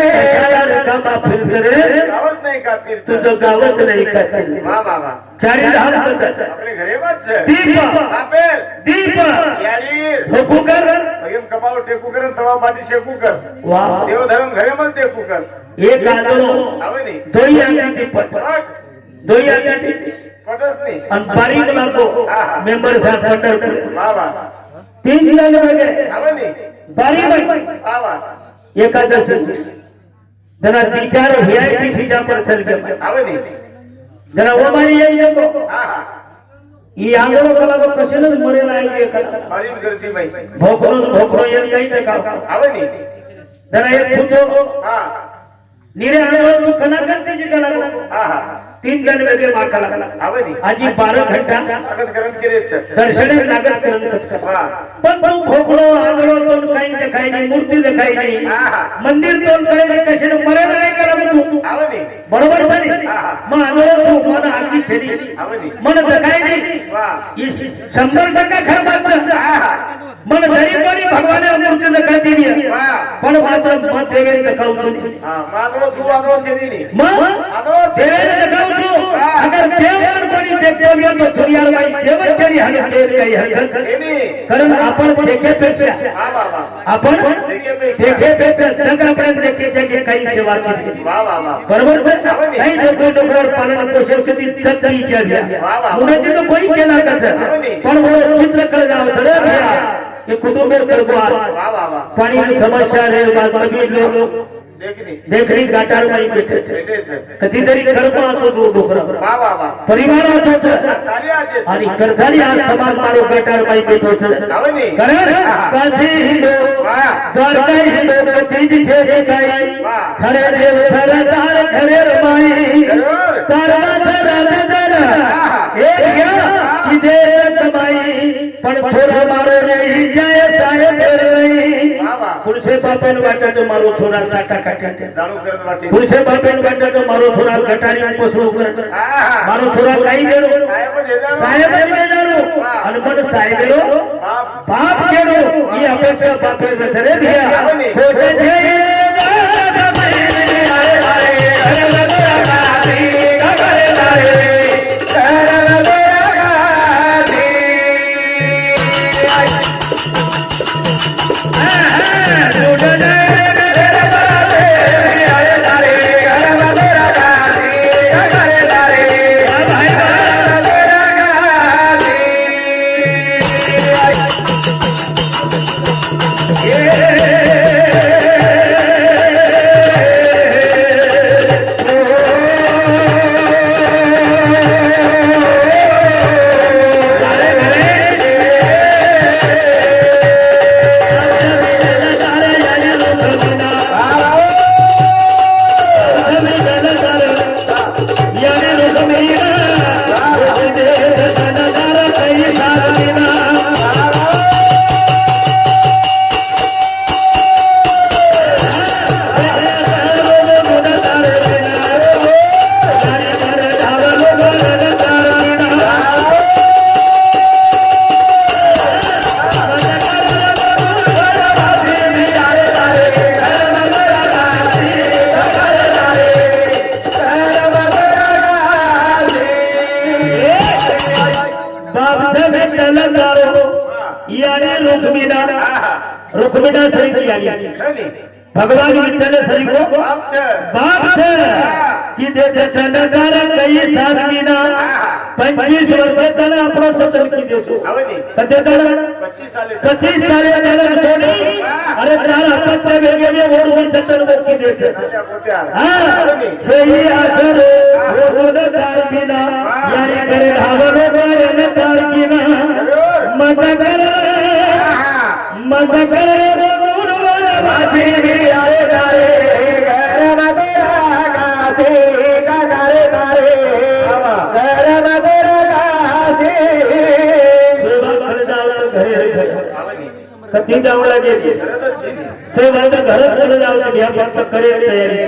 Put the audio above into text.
का फिरत रे गावच नाही का फिरत तुझं गावच नाही का वा वा वा चारी धाम होतात आपले घरे वाच दीप आपेल दीप याडी होकू कर भगम कपाळ टेकू कर तवा पाठी शेकू कर वा देव धर्म घरे मत टेकू कर एक आंदोलन आवनी दोई आंगठी पट दोई आंगठी पटच नाही आणि बारीक लागतो मेंबर साहेब पंढरपूर वा वा तीन जण वगैरे आवनी बारीक वा वा एकादशी जरा विचार व्हीआयपी ठीजा पर चल के आवनी जरा वो मारी यही देखो हा हा ಈ ಆಂದೋಲನ ಕಲಾಗ ಕಶನ ಮರೆಯಲ್ಲ ಆಯ್ಕೆ बारीक गर्दी बाई भोकरो येन काही का आवनी जरा एक फुटो हा निरे आंदोलन तू कना करते जी कला हा हा 3 जण वेगळे माका लागला आवनी आजी 12 घंटा अगत करन केरेच दर्शने लागत करत वा पण तू भोकरो आंदोलन तो काही देखाई नाही मूर्ती देखाई नाही मंदिर तो काही कशे मरेला नाही करा तू आवनी बरोबर नाही मग आंदोलन तू मन आखी छेडी आवनी मन देखाई नाही वा 100% खरं बात मन जरी कोणी भगवान मूर्ती देखाई दिली वा पण मात्र मत देवे देखावतो हा माधव तू आदो चेनी मग आदो देवे देखावतो अगर देवर कोणी देखतो गेलो तो दुनियार बाई देवचरी हाने देर काही हरकत एनी कारण आपण देखेपेक्षा वा वा वा आपण देखेपेक्षा जगापर्यंत देखेचे काही सेवा केली वा वा वा बरोबर काही डोकरावर पालन पोषण किती सत्तरी विचारल्या मुलाचे तो कोणी केला कसं पण चित्र कर जावं रे भैया ये कुटुंबेर करबो वा वा वा पाणी की समस्या रे बाजू लोग देखनी देखरी गाटार बाई बैठे बेटेच कधीतरी कर्म असतो डोकरा वा वा वा परिवार असतो ताली आजे आणि करधारी आज समाज मारो गाटार बाई बैठो आवनी कारण काशी हिंदो वा द्वारका हिंदो कधी छे काही खरे देव खरे तार खरे रमाई जरूर तारवा एक घ्या की दे कमाई पण छोरा मारो नाही जाय साहेब नाही वा वा पुरुषे बापेन वाटातो मारो छोरा साटा काटा जाणू करत वाटे पुरुषे बापेन वाटातो मारो छोरा गटारी पसरू कर मारो छोरा काही गेलो साहेब देजा साहेब देजारो आणि पण साहेबलो बाप गेलो ही अपेक्षा बापेन नसरे भैया होते जे रुक्मिणा सरी की भगवान विठ्ठल सरी को बाप की देते चंदकार कई साधनीना 25 वर्ष तन आपण सतल की देतो कते तर 25 साले त्याला थोडी अरे चार अपत्य वेगळे ओढून सतल की देते हां सही आसर ओढून तारकीना यारी करे धावलो करे तारकीना मत कर वासी आए गारे घर मगरा कासे गारे गारे घर मगरा कासे कती जाऊ लागे से घर जाऊ घ्या फक्त करे तयारी